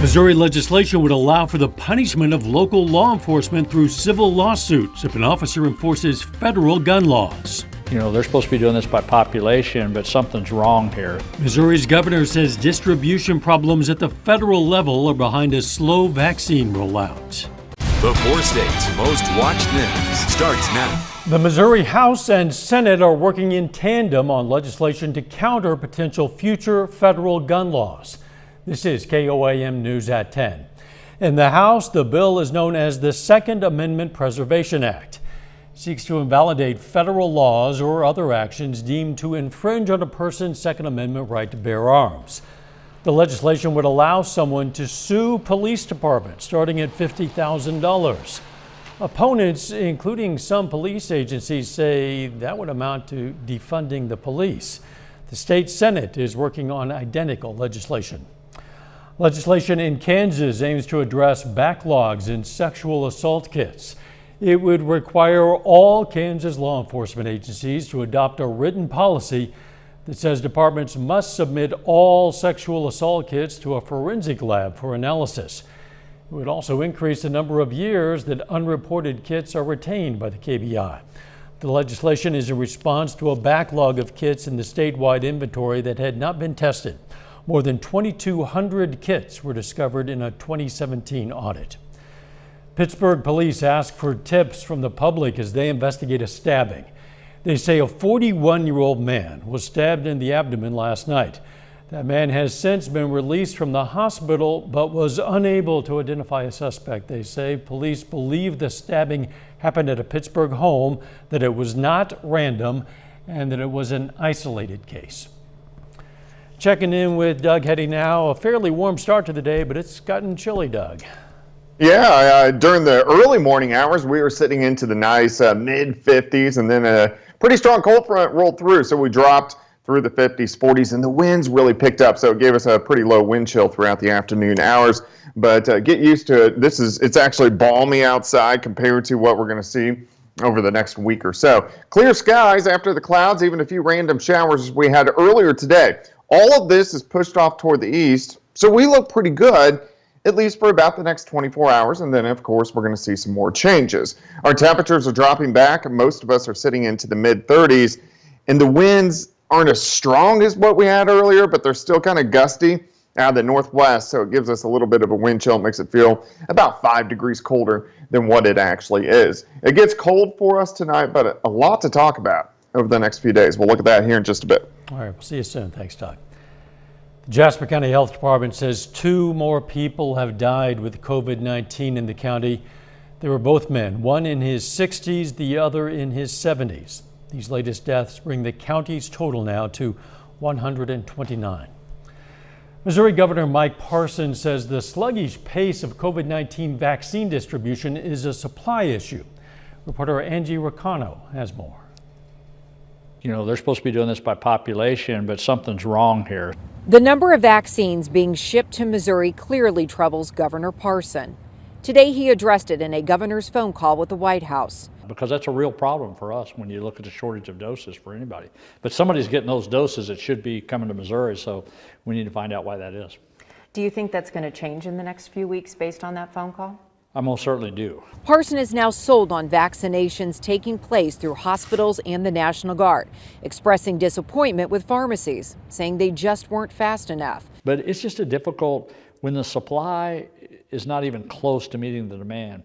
Missouri legislation would allow for the punishment of local law enforcement through civil lawsuits if an officer enforces federal gun laws. You know, they're supposed to be doing this by population, but something's wrong here. Missouri's governor says distribution problems at the federal level are behind a slow vaccine rollout. The 4 states' most watched news starts now. The Missouri House and Senate are working in tandem on legislation to counter potential future federal gun laws. This is KOAM News at 10. In the House, the bill is known as the Second Amendment Preservation Act. It seeks to invalidate federal laws or other actions deemed to infringe on a person's Second Amendment right to bear arms. The legislation would allow someone to sue police departments starting at $50,000. Opponents, including some police agencies, say that would amount to defunding the police. The state Senate is working on identical legislation. Legislation in Kansas aims to address backlogs in sexual assault kits. It would require all Kansas law enforcement agencies to adopt a written policy that says departments must submit all sexual assault kits to a forensic lab for analysis. It would also increase the number of years that unreported kits are retained by the KBI. The legislation is a response to a backlog of kits in the statewide inventory that had not been tested. More than 2,200 kits were discovered in a 2017 audit. Pittsburgh police ask for tips from the public as they investigate a stabbing. They say a 41-year-old man was stabbed in the abdomen last night. That man has since been released from the hospital but was unable to identify a suspect. They say police believe the stabbing happened at a Pittsburgh home, that it was not random, and that it was an isolated case. Checking in with Doug Heddy now. A fairly warm start to the day, but it's gotten chilly, Doug. Yeah, during the early morning hours, we were sitting into the nice mid-50s, and then a pretty strong cold front rolled through, so we dropped through the 50s, 40s, and the winds really picked up, so it gave us a pretty low wind chill throughout the afternoon hours. But get used to it. It's actually balmy outside compared to what we're going to see over the next week or so. Clear skies after the clouds, even a few random showers we had earlier today. All of this is pushed off toward the east, so we look pretty good, at least for about the next 24 hours, and then, of course, we're going to see some more changes. Our temperatures are dropping back, and most of us are sitting into the mid-30s, and the winds aren't as strong as what we had earlier, but they're still kind of gusty out of the northwest, so it gives us a little bit of a wind chill. It makes it feel about 5 degrees colder than what it actually is. It gets cold for us tonight, but a lot to talk about over the next few days. We'll look at that here in just a bit. All right, we'll see you soon. Thanks, Doug. The Jasper County Health Department says 2 more people have died with COVID-19 in the county. They were both men, one in his 60s, the other in his 70s. These latest deaths bring the county's total now to 129. Missouri Governor Mike Parson says the sluggish pace of COVID-19 vaccine distribution is a supply issue. Reporter Angie Ricano has more. You know, they're supposed to be doing this by population, but something's wrong here. The number of vaccines being shipped to Missouri clearly troubles Governor Parson. Today he addressed it in a governor's phone call with the White House. Because that's a real problem for us when you look at the shortage of doses for anybody. But somebody's getting those doses that should be coming to Missouri, so we need to find out why that is. Do you think that's going to change in the next few weeks based on that phone call? I most certainly do. Parson is now sold on vaccinations taking place through hospitals and the National Guard, expressing disappointment with pharmacies, saying they just weren't fast enough. But it's just a difficult, when the supply is not even close to meeting the demand,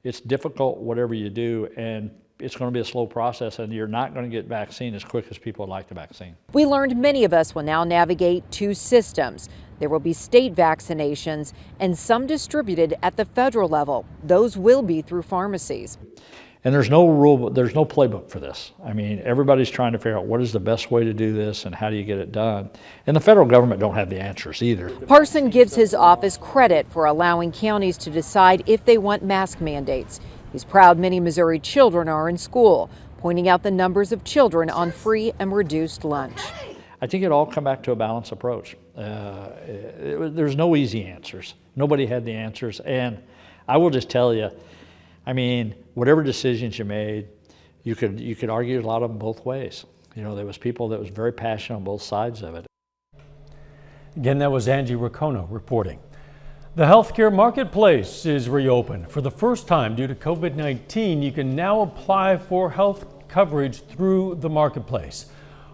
it's difficult whatever you do, and it's going to be a slow process, and you're not going to get vaccine as quick as people would like the vaccine. We learned many of us will now navigate 2 systems. There will be state vaccinations and some distributed at the federal level. Those will be through pharmacies. And there's no rule, there's no playbook for this. I mean, everybody's trying to figure out what is the best way to do this and how do you get it done. And the federal government don't have the answers either. Parson gives his office credit for allowing counties to decide if they want mask mandates. He's proud many Missouri children are in school, pointing out the numbers of children on free and reduced lunch. I think it all come back to a balanced approach. There's no easy answers. Nobody had the answers. And I will just tell you, I mean, whatever decisions you made, you could argue a lot of them both ways. You know, there was people that was very passionate on both sides of it. Again, that was Angie Ricano reporting. The healthcare marketplace is reopened. For the first time due to COVID-19, you can now apply for health coverage through the marketplace.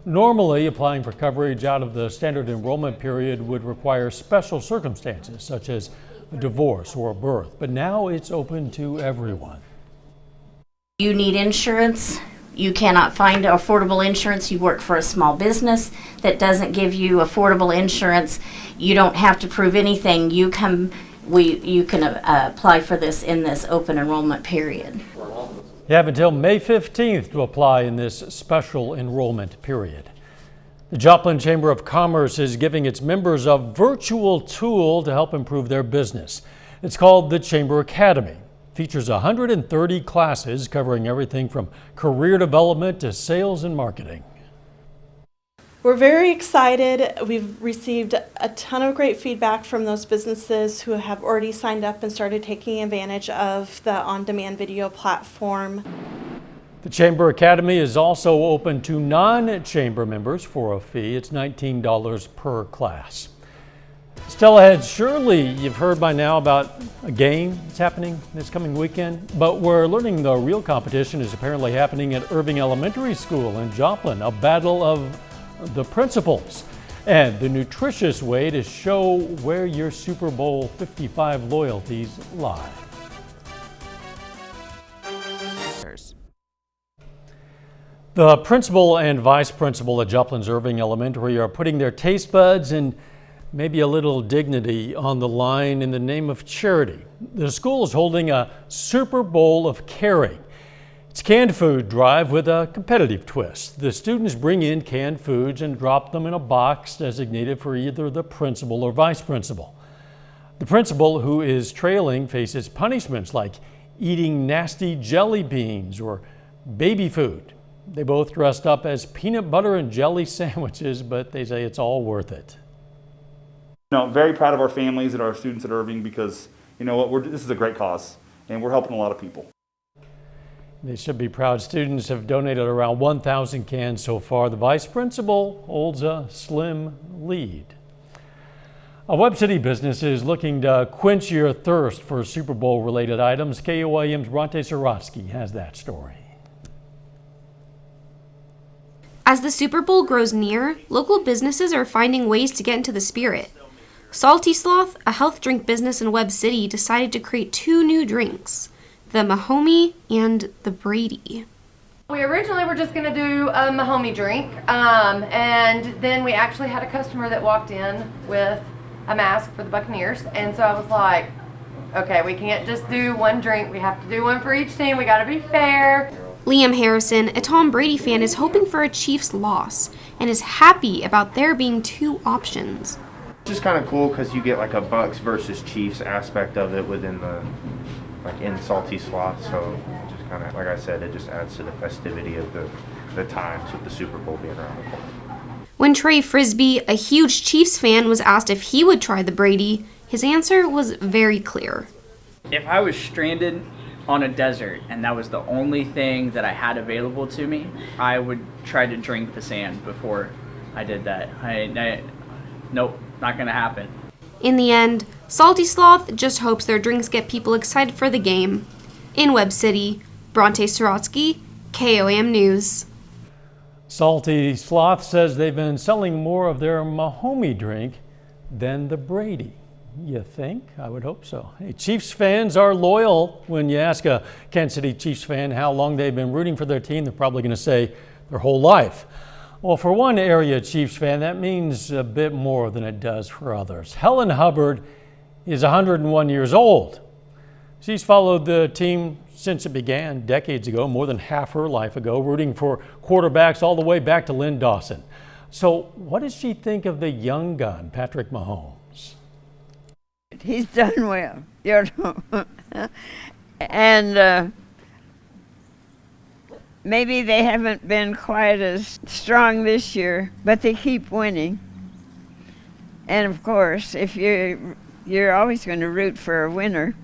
Normally, applying for coverage out of the standard enrollment period would require special circumstances, such as a divorce or a birth, but now it's open to everyone. You need insurance. You cannot find affordable insurance. You work for a small business that doesn't give you affordable insurance. You don't have to prove anything. You can apply for this in this open enrollment period. You have until May 15th to apply in this special enrollment period. The Joplin Chamber of Commerce is giving its members a virtual tool to help improve their business. It's called the Chamber Academy. Features 130 classes covering everything from career development to sales and marketing. We're very excited. We've received a ton of great feedback from those businesses who have already signed up and started taking advantage of the on-demand video platform. The Chamber Academy is also open to non-chamber members for a fee. It's $19 per class. Stella Head, surely you've heard by now about a game that's happening this coming weekend, but we're learning the real competition is apparently happening at Irving Elementary School in Joplin, a battle of the principals and the nutritious way to show where your Super Bowl 55 loyalties lie. The principal and vice principal at Joplin's Irving Elementary are putting their taste buds and maybe a little dignity on the line in the name of charity. The school is holding a Super Bowl of Caring. It's a canned food drive with a competitive twist. The students bring in canned foods and drop them in a box designated for either the principal or vice principal. The principal, who is trailing, faces punishments like eating nasty jelly beans or baby food. They both dressed up as peanut butter and jelly sandwiches, but they say it's all worth it. Very proud of our families and our students at Irving because, you know what, this is a great cause and we're helping a lot of people. They should be proud. Students have donated around 1,000 cans so far. The vice principal holds a slim lead. A Webb City business is looking to quench your thirst for Super Bowl related items. KOAM's Bronte Sorotsky has that story. As the Super Bowl grows near, local businesses are finding ways to get into the spirit. Salty Sloth, a health drink business in Webb City, decided to create two new drinks, the Mahomie and the Brady. We originally were just going to do a Mahomie drink, and then we actually had a customer that walked in with a mask for the Buccaneers, and so I was like, okay, we can't just do one drink, we have to do one for each team, we got to be fair. Liam Harrison, a Tom Brady fan, is hoping for a Chiefs loss and is happy about there being two options. It's just kind of cool because you get like a Bucks versus Chiefs aspect of it within the, like in Salty Sloth, so just kind of, like I said, it just adds to the festivity of the times with the Super Bowl being around the corner. When Trey Frisbee, a huge Chiefs fan, was asked if he would try the Brady, his answer was very clear. If I was stranded on a desert and that was the only thing that I had available to me, I would try to drink the sand before I did that. Nope, not gonna happen. In the end, Salty Sloth just hopes their drinks get people excited for the game. In Webb City, Bronte Sorotsky, KOAM News. Salty Sloth says they've been selling more of their Mahomie drink than the Brady. You think? I would hope so. Hey, Chiefs fans are loyal. When you ask a Kansas City Chiefs fan how long they've been rooting for their team, they're probably going to say their whole life. Well, for one area Chiefs fan, that means a bit more than it does for others. Helen Hubbard is 101 years old. She's followed the team since it began decades ago, more than half her life ago, rooting for quarterbacks all the way back to Lynn Dawson. So what does she think of the young gun, Patrick Mahomes? He's done well, you know. And maybe they haven't been quite as strong this year, but they keep winning. And of course, if you're always going to root for a winner.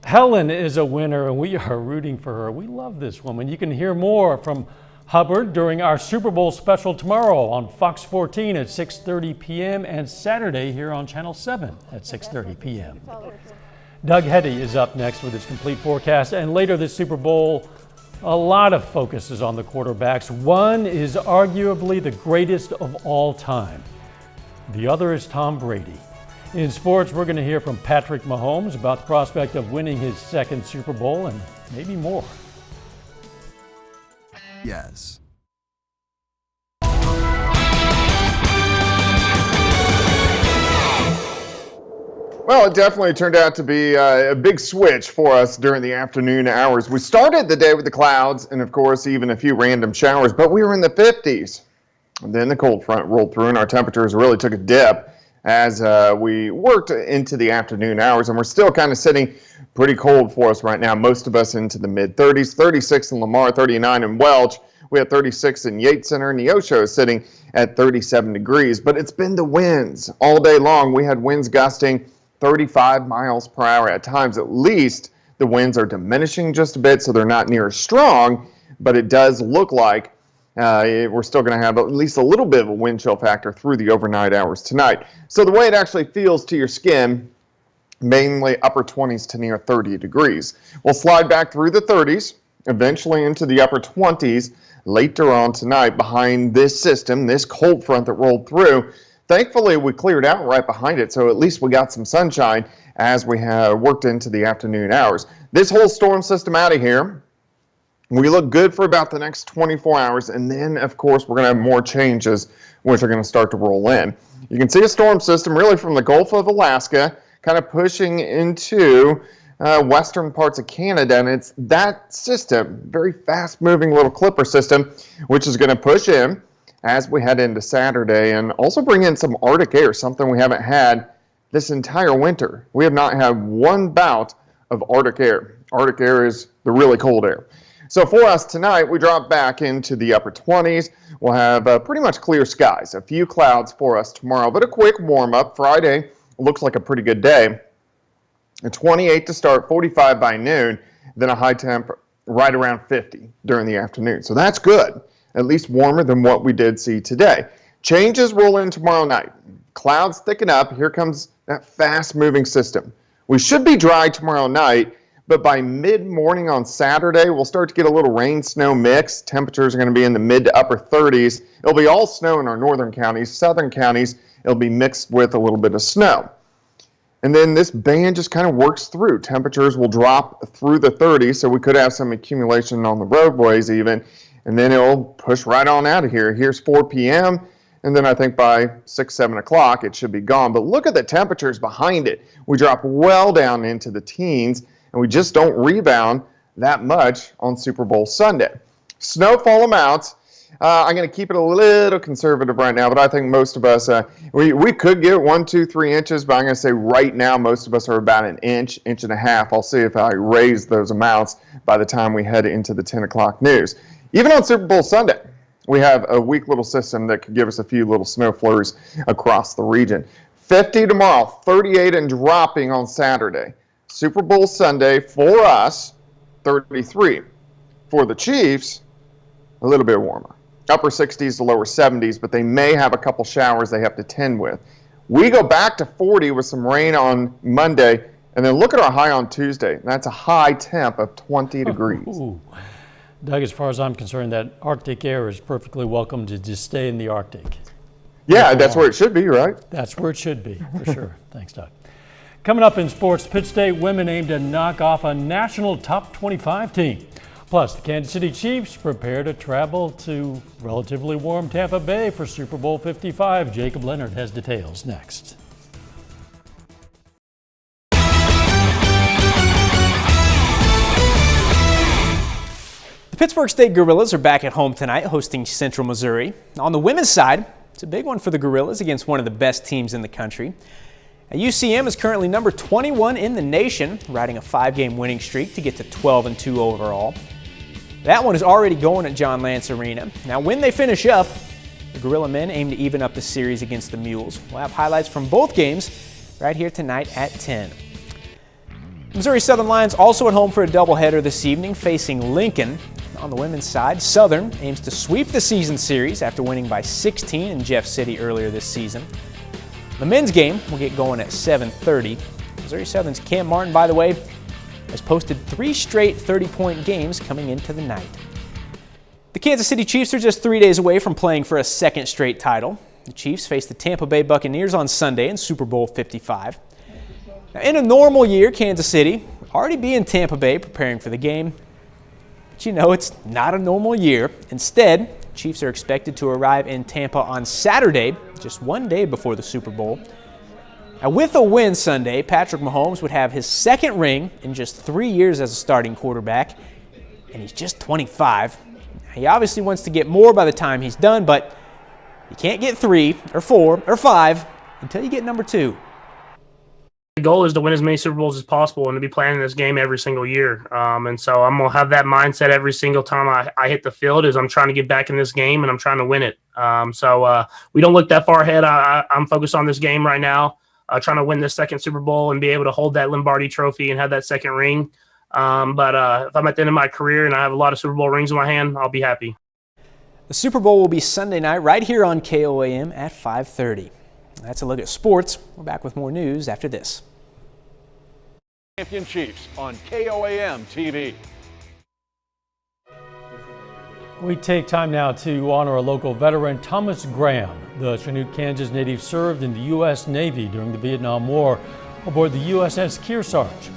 Helen is a winner, and we are rooting for her. We love this woman. You can hear more from Hubbard during our Super Bowl special tomorrow on Fox 14 at 6:30 p.m. and Saturday here on Channel 7 at 6:30 p.m. Doug Hetty is up next with his complete forecast, and later this Super Bowl, a lot of focus is on the quarterbacks. One is arguably the greatest of all time. The other is Tom Brady. In sports, we're going to hear from Patrick Mahomes about the prospect of winning his second Super Bowl and maybe more. Yes. Well, it definitely turned out to be a big switch for us during the afternoon hours. We started the day with the clouds and, of course, even a few random showers, but we were in the 50s. And then the cold front rolled through and our temperatures really took a dip as we worked into the afternoon hours, and we're still kind of sitting pretty cold for us right now. Most of us into the mid-30s, 36 in Lamar, 39 in Welch. We had 36 in Yates Center. Neosho is sitting at 37 degrees, but it's been the winds all day long. We had winds gusting 35 miles per hour at times. At least the winds are diminishing just a bit, so they're not near as strong, but it does look like we're still going to have at least a little bit of a wind chill factor through the overnight hours tonight. So the way it actually feels to your skin, mainly upper 20s to near 30 degrees. We'll slide back through the 30s, eventually into the upper 20s later on tonight behind this system, this cold front that rolled through. Thankfully, we cleared out right behind it, so at least we got some sunshine as we have worked into the afternoon hours. This whole storm system out of here, we look good for about the next 24 hours, and then, of course, we're going to have more changes which are going to start to roll in. You can see a storm system really from the Gulf of Alaska kind of pushing into western parts of Canada, and it's that system, very fast-moving little clipper system, which is going to push in as we head into Saturday and also bring in some Arctic air, something we haven't had this entire winter. We have not had one bout of Arctic air. Arctic air is the really cold air. So for us tonight, we drop back into the upper 20s. We'll have pretty much clear skies. A few clouds for us tomorrow, but a quick warm-up. Friday looks like a pretty good day. A 28 to start, 45 by noon, then a high temp right around 50 during the afternoon. So that's good, at least warmer than what we did see today. Changes roll in tomorrow night. Clouds thicken up. Here comes that fast-moving system. We should be dry tomorrow night, but by mid-morning on Saturday, we'll start to get a little rain-snow mix. Temperatures are going to be in the mid to upper 30s. It'll be all snow in our northern counties. Southern counties, it'll be mixed with a little bit of snow. And then this band just kind of works through. Temperatures will drop through the 30s, so we could have some accumulation on the roadways even. And then it'll push right on out of here. Here's 4 p.m., and then I think by 6, 7 o'clock, it should be gone. But look at the temperatures behind it. We drop well down into the teens, and we just don't rebound that much on Super Bowl Sunday. Snowfall amounts, I'm going to keep it a little conservative right now, but I think most of us, we could get 1, 2, 3 inches, but I'm going to say right now most of us are about an inch, inch and a half. I'll see if I raise those amounts by the time we head into the 10 o'clock news. Even on Super Bowl Sunday, we have a weak little system that could give us a few little snow flurries across the region. 50 tomorrow, 38 and dropping on Saturday. Super Bowl Sunday for us, 33. For the Chiefs, a little bit warmer. Upper 60s to lower 70s, but they may have a couple showers they have to tend with. We go back to 40 with some rain on Monday, and then look at our high on Tuesday. That's a high temp of 20 degrees. Ooh. Doug, as far as I'm concerned, that Arctic air is perfectly welcome to just stay in the Arctic. Yeah, that's where it should be, right? That's where it should be, for sure. Thanks, Doug. Coming up in sports, Pitt State women aim to knock off a national top 25 team. Plus, the Kansas City Chiefs prepare to travel to relatively warm Tampa Bay for Super Bowl 55. Jacob Leonard has details next. The Pittsburgh State Gorillas are back at home tonight hosting Central Missouri. On the women's side, it's a big one for the Gorillas against one of the best teams in the country. UCM is currently number 21 in the nation, riding a 5-game winning streak to get to 12-2 overall. That one is already going at John Lance Arena. Now, when they finish up, the Gorilla men aim to even up the series against the Mules. We'll have highlights from both games right here tonight at 10. Missouri Southern Lions also at home for a doubleheader this evening, facing Lincoln. On the women's side, Southern aims to sweep the season series after winning by 16 in Jeff City earlier this season. The men's game will get going at 7:30. Missouri Southern's Cam Martin, by the way, has posted 3 straight 30-point games coming into the night. The Kansas City Chiefs are just 3 days away from playing for a second straight title. The Chiefs face the Tampa Bay Buccaneers on Sunday in Super Bowl 55. Now, in a normal year, Kansas City would already be in Tampa Bay preparing for the game. But you know, it's not a normal year. Instead, Chiefs are expected to arrive in Tampa on Saturday, just 1 day before the Super Bowl. Now, with a win Sunday, Patrick Mahomes would have his second ring in just 3 years as a starting quarterback, and he's just 25. He obviously wants to get more by the time he's done, but you can't get 3 or 4 or 5 until you get number 2. The goal is to win as many Super Bowls as possible and to be playing this game every single year. And so I'm going to have that mindset every single time I hit the field is I'm trying to get back in this game and I'm trying to win it. So we don't look that far ahead. I'm focused on this game right now, trying to win this second Super Bowl and be able to hold that Lombardi trophy and have that second ring. But if I'm at the end of my career and I have a lot of Super Bowl rings in my hand, I'll be happy. The Super Bowl will be Sunday night right here on KOAM at 5:30. That's a look at sports. We're back with more news after this. Champion Chiefs on KOAM TV. We take time now to honor a local veteran, Thomas Graham. The Chanute, Kansas native served in the U.S. Navy during the Vietnam War aboard the USS Kearsarge.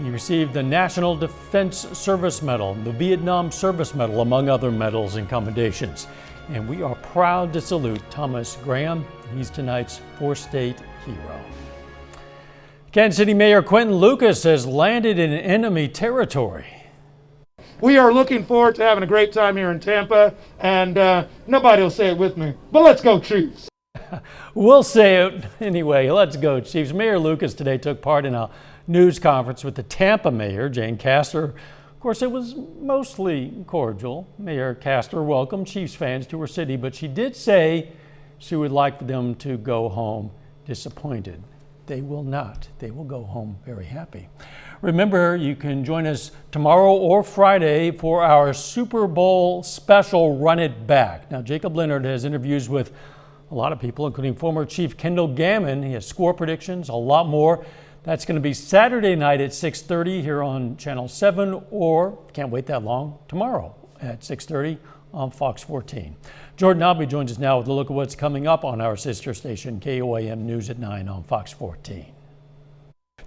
He received the National Defense Service Medal, the Vietnam Service Medal, among other medals and commendations. And we are proud to salute Thomas Graham. He's tonight's four-state hero. Kansas City Mayor Quentin Lucas has landed in enemy territory. We are looking forward to having a great time here in Tampa, and nobody will say it with me, but let's go Chiefs. We'll say it anyway. Let's go Chiefs. Mayor Lucas today took part in a news conference with the Tampa mayor, Jane Castor. Of course, it was mostly cordial. Mayor Castor welcomed Chiefs fans to her city, but she did say she would like for them to go home disappointed. They will not. They will go home very happy. Remember, you can join us tomorrow or Friday for our Super Bowl special Run It Back. Now, Jacob Leonard has interviews with a lot of people, including former Chief Kendall Gammon. He has score predictions, a lot more. That's going to be Saturday night at 6:30 here on Channel 7, or can't wait that long, tomorrow at 6:30 on Fox 14. Jordan Albee joins us now with a look at what's coming up on our sister station, KOAM News at 9 on Fox 14.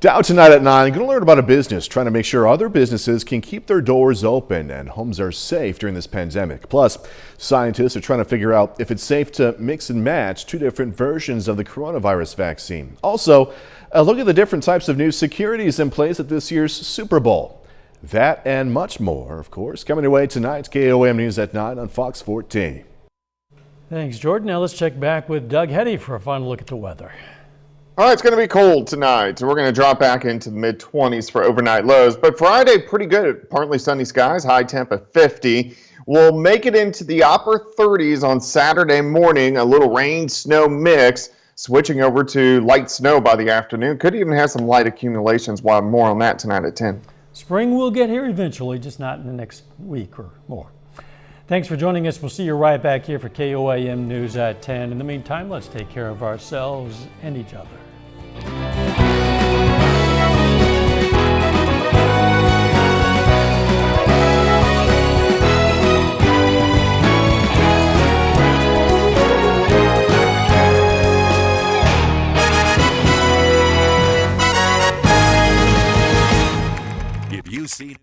Dow tonight at 9, going to learn about a business trying to make sure other businesses can keep their doors open and homes are safe during this pandemic. Plus, scientists are trying to figure out if it's safe to mix and match 2 different versions of the coronavirus vaccine. Also, a look at the different types of new securities in place at this year's Super Bowl. That and much more, of course, coming your way tonight. KOAM News at 9 on Fox 14. Thanks, Jordan. Now let's check back with Doug Heddy for a final look at the weather. All right, it's going to be cold tonight, so we're going to drop back into the mid-20s for overnight lows. But Friday, pretty good. Partly sunny skies, high temp at 50. We'll make it into the upper 30s on Saturday morning, a little rain, snow mix, switching over to light snow by the afternoon. Could even have some light accumulations. While more on that tonight at 10. Spring will get here eventually, just not in the next week or more. Thanks for joining us. We'll see you right back here for KOAM News at 10. In the meantime, let's take care of ourselves and each other. If you see